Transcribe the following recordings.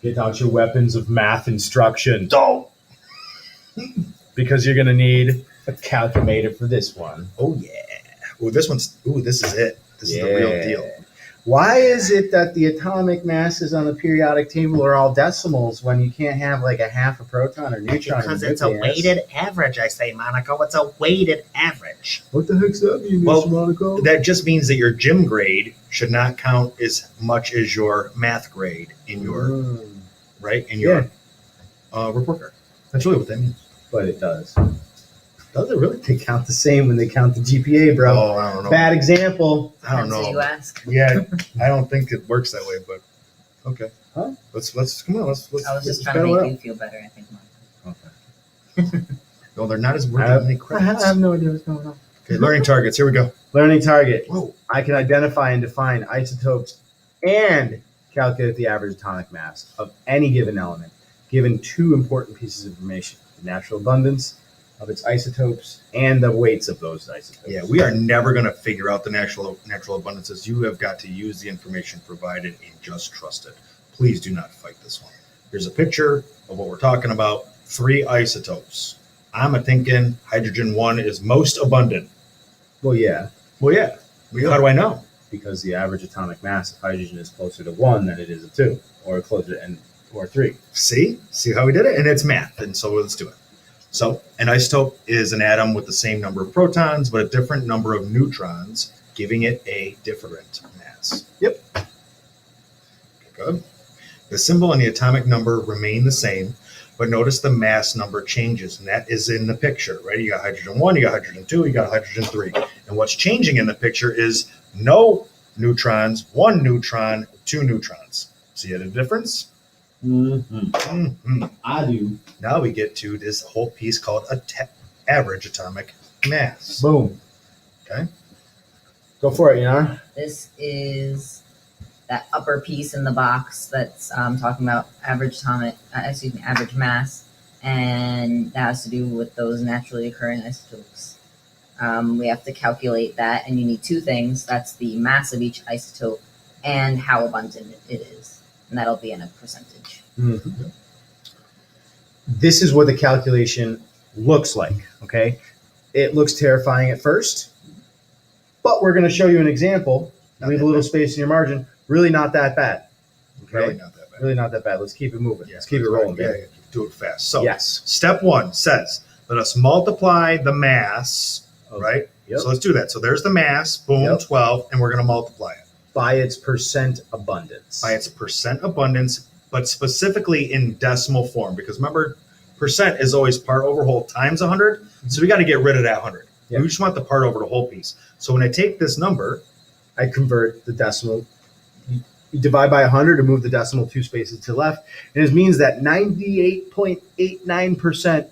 Get out your weapons of math instruction. Don't. Because you're going to need a calculator for this one. Oh, yeah. Oh, this is it. This is the real deal. Why is it that the atomic masses on the periodic table are all decimals when you can't have like a half a proton or neutron? Because it's a weighted average, I say, Monaco. It's a weighted average. What the heck's that mean, Mr. Monaco? That just means that your gym grade should not count as much as your math grade in your report card. That's really what that means. But it does. Does it really? They count the same when they count the GPA, bro. Oh, I don't know. Bad example. I don't know. You ask. Yeah, I don't think it works that way, but okay. Huh? Let's come on. Let's. I was just trying to make you feel better. I think. Okay. No, they're not as worth as many credits. I have no idea what's going on. Okay, learning targets. Here we go. Learning target. Whoa. I can identify and define isotopes and calculate the average atomic mass of any given element, given two important pieces of information: the natural abundance of its isotopes and the weights of those isotopes. Yeah, we are never going to figure out the natural abundances. You have got to use the information provided and just trust it. Please do not fight this one. Here's a picture of what we're talking about. 3 isotopes. I'm thinking hydrogen 1 is most abundant. Well, yeah. How do I know? Because the average atomic mass of hydrogen is closer to 1 than it is to 2, or closer to or 3. See how we did it? And it's math, and so let's do it. So an isotope is an atom with the same number of protons, but a different number of neutrons, giving it a different mass. Yep. Okay, good. The symbol and the atomic number remain the same, but notice the mass number changes, and that is in the picture, right? You got hydrogen 1, you got hydrogen 2, you got hydrogen 3. And what's changing in the picture is no neutrons, 1 neutron, 2 neutrons. See the difference? I do. Now we get to this whole piece called average atomic mass. Boom. Okay. Go for it, Yana. This is that upper piece in the box that's talking about average mass, and that has to do with those naturally occurring isotopes. We have to calculate that, and you need 2 things. That's the mass of each isotope and how abundant it is. And that'll be in a percentage. Mm-hmm. This is what the calculation looks like, okay? It looks terrifying at first, but we're going to show you an example. Leave a little space in your margin. Really not that bad. Okay? Really not that bad. Let's keep it moving. Let's keep it rolling, baby. Yeah, do it fast. So yes. Step 1 says, let us multiply the mass, right? Yep. So let's do that. So there's the mass, boom, 12, and we're going to multiply it. By its percent abundance. By its percent abundance, but specifically in decimal form. Because remember, percent is always part over whole times 100. So we got to get rid of that 100. Yep. We just want the part over the whole piece. So when I take this number, I convert the decimal. You divide by 100 and move the decimal 2 spaces to the left. And it means that 98.89%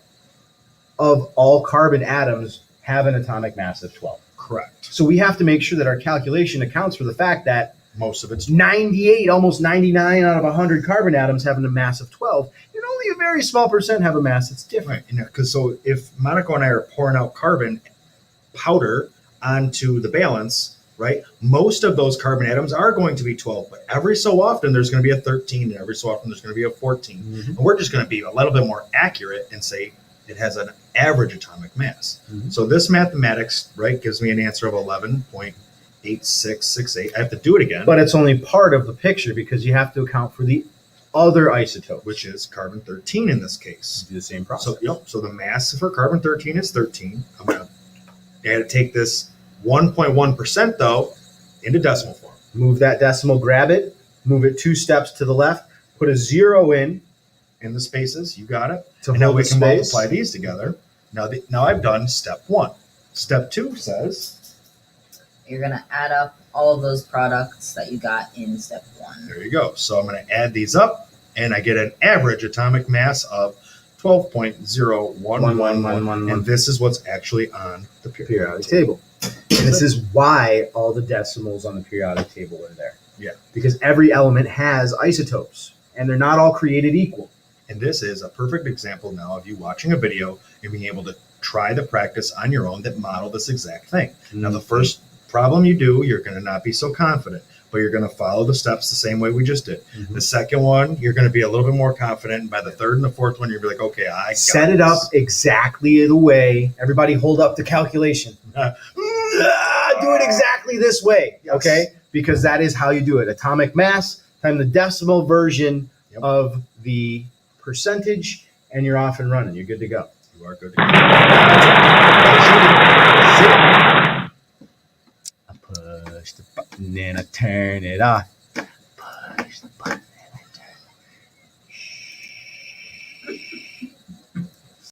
of all carbon atoms have an atomic mass of 12. Correct. So we have to make sure that our calculation accounts for the fact that most of it's 98, almost 99 out of 100 carbon atoms having a mass of 12, and only a very small percent have a mass that's different. Right. Because so if Monaco and I are pouring out carbon powder onto the balance, right, most of those carbon atoms are going to be 12, but every so often there's going to be a 13, and every so often there's going to be a 14. Mm-hmm. And we're just going to be a little bit more accurate and say it has an average atomic mass. Mm-hmm. So this mathematics, right, gives me an answer of 11.8668. I have to do it again. But it's only part of the picture because you have to account for the other isotope, which is carbon 13 in this case. Do the same process. So the mass for carbon 13 is 13. I got to take this 1.1% though into decimal form. Move that decimal, grab it, move it 2 steps to the left, put a 0 in the spaces. You got it. And now we can multiply these together. Now I've done step 1. Step 2 says you're going to add up all of those products that you got in step 1. There you go. So I'm going to add these up, and I get an average atomic mass of 12.0111, and this is what's actually on the periodic table. And this is why all the decimals on the periodic table are there. Yeah. Because every element has isotopes, and they're not all created equal. And this is a perfect example now of you watching a video and being able to try the practice on your own that model this exact thing. Mm-hmm. Now, the first problem you do, you're going to not be so confident. but you're going to follow the steps the same way we just did. Mhm. The second one, you're going to be a little bit more confident. And by the third and the fourth one, you'll be like, okay, I got Set it up this. exactly the way. Everybody hold up the calculation. Do it exactly this way, Yes. okay? Because that is how you do it. Atomic mass times the decimal version Yep. of the percentage, and you're off and running. You're good to go. You are good. I push the button and I turn it off.